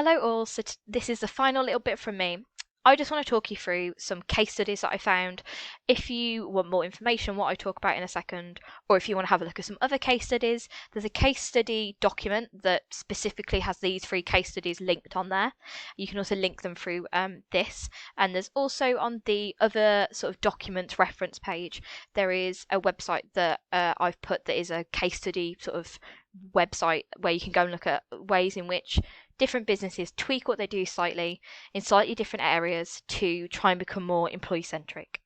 Hello all, this is the final little bit from me. I just want to talk you through some case studies that I found. If you want more information, what I talk about in a second, or if you want to have a look at some other case studies, there's a case study document that specifically has these 3 case studies linked on there. You can also link them through this, and there's also on the other sort of documents reference page, there is a website that I've put that is a case study sort of website where you can go and look at ways in which different businesses tweak what they do slightly in slightly different areas to try and become more employee centric.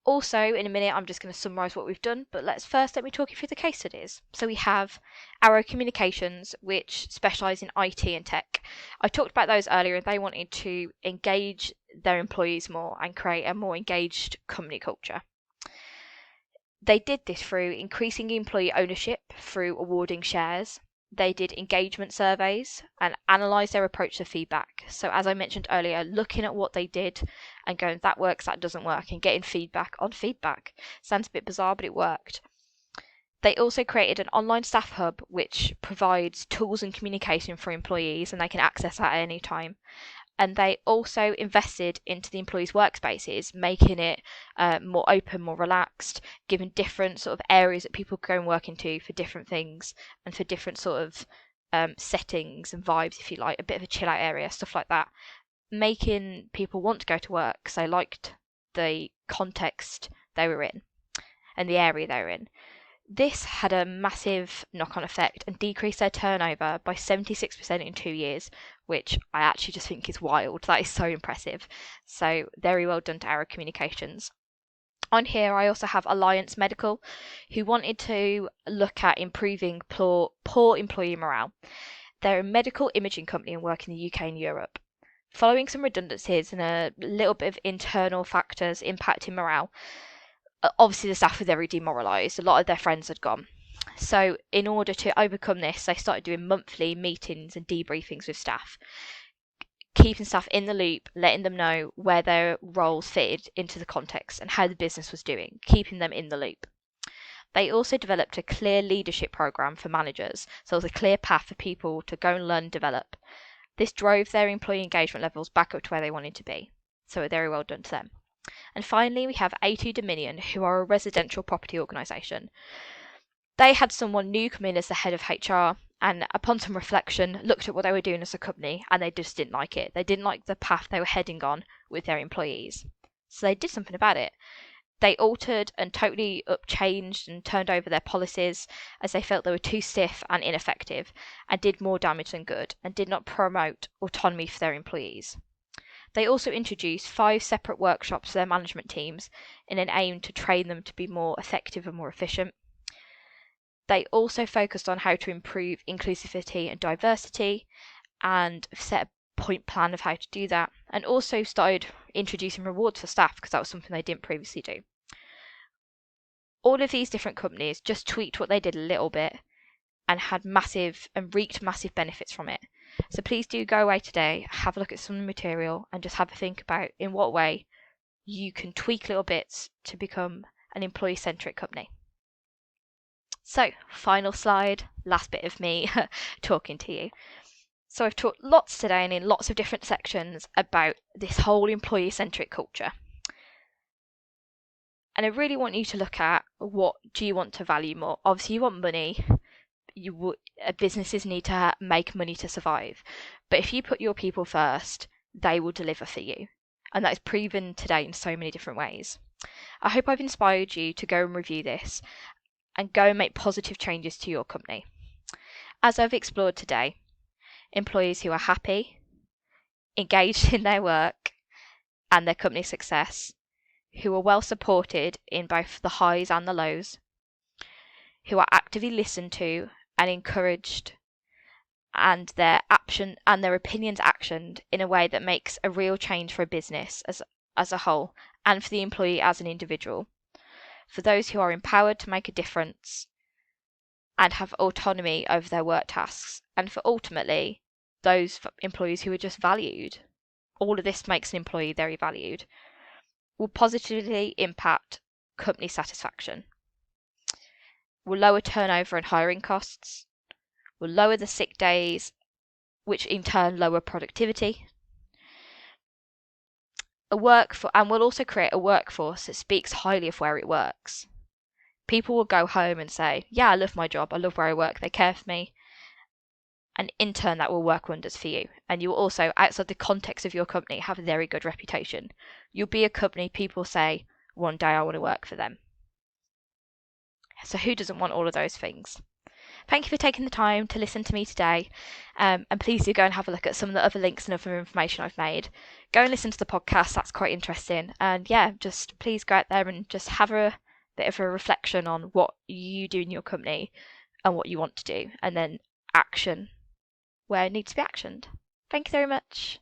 Also, in a minute, I'm just going to summarize what we've done, but let me talk you through the case studies. So we have Arrow Communications, which specialise in IT and tech. I talked about those earlier, and they wanted to engage their employees more and create a more engaged company culture. They did this through increasing employee ownership through awarding shares. They did engagement surveys and analysed their approach to feedback. So as I mentioned earlier, looking at what they did and going, that works, that doesn't work, and getting feedback on feedback. Sounds a bit bizarre, but it worked. They also created an online staff hub which provides tools and communication for employees, and they can access that at any time. And they also invested into the employees' workspaces, making it more open, more relaxed, giving different sort of areas that people could go and work into for different things and for different sort of settings and vibes, if you like, a bit of a chill out area, stuff like that, making people want to go to work because they liked the context they were in and the area they were in. This had a massive knock-on effect and decreased their turnover by 76% in 2 years, which I actually just think is wild. That is so impressive. So very well done to Arrow Communications. On here, I also have Alliance Medical, who wanted to look at improving poor employee morale. They're a medical imaging company and work in the UK and Europe. Following some redundancies and a little bit of internal factors impacting morale, obviously the staff were very demoralised. A lot of their friends had gone. So in order to overcome this, they started doing monthly meetings and debriefings with staff, keeping staff in the loop, letting them know where their roles fitted into the context and how the business was doing, keeping them in the loop. They also developed a clear leadership program for managers, so it was a clear path for people to go and learn and develop. This drove their employee engagement levels back up to where they wanted to be. So very well done to them. And finally, we have A2 Dominion, who are a residential property organisation. They had someone new come in as the head of HR, and upon some reflection, looked at what they were doing as a company, and they just didn't like it. They didn't like the path they were heading on with their employees. So they did something about it. They altered and totally changed and turned over their policies as they felt they were too stiff and ineffective, and did more damage than good, and did not promote autonomy for their employees. They also introduced 5 separate workshops for their management teams in an aim to train them to be more effective and more efficient. They also focused on how to improve inclusivity and diversity and set a point plan of how to do that, and also started introducing rewards for staff because that was something they didn't previously do. All of these different companies just tweaked what they did a little bit and had massive and reaped massive benefits from it. So please do go away today, have a look at some of the material and just have a think about in what way you can tweak little bits to become an employee-centric company. So, final slide, last bit of me talking to you. So I've talked lots today and in lots of different sections about this whole employee-centric culture. And I really want you to look at, what do you want to value more? Obviously you want money. Businesses need to make money to survive. But if you put your people first, they will deliver for you. And that is proven today in so many different ways. I hope I've inspired you to go and review this and go and make positive changes to your company. As I've explored today, employees who are happy, engaged in their work and their company success, who are well supported in both the highs and the lows, who are actively listened to and encouraged, and their opinions actioned in a way that makes a real change for a business as a whole, and for the employee as an individual. For those who are empowered to make a difference and have autonomy over their work tasks, and for ultimately those employees who are just valued. All of this makes an employee very valued. Will positively impact company satisfaction. Will lower turnover and hiring costs. Will lower the sick days which in turn lower productivity. And we'll also create a workforce that speaks highly of where it works. People will go home and say, yeah, I love my job, I love where I work, they care for me. And in turn, that will work wonders for you. And you will also, outside the context of your company, have a very good reputation. You'll be a company people say, one day I want to work for them. So who doesn't want all of those things? Thank you for taking the time to listen to me today. And please do go and have a look at some of the other links and other information I've made. Go and listen to the podcast, that's quite interesting. And yeah, just please go out there and just have a bit of a reflection on what you do in your company and what you want to do, and then action where it needs to be actioned. Thank you very much.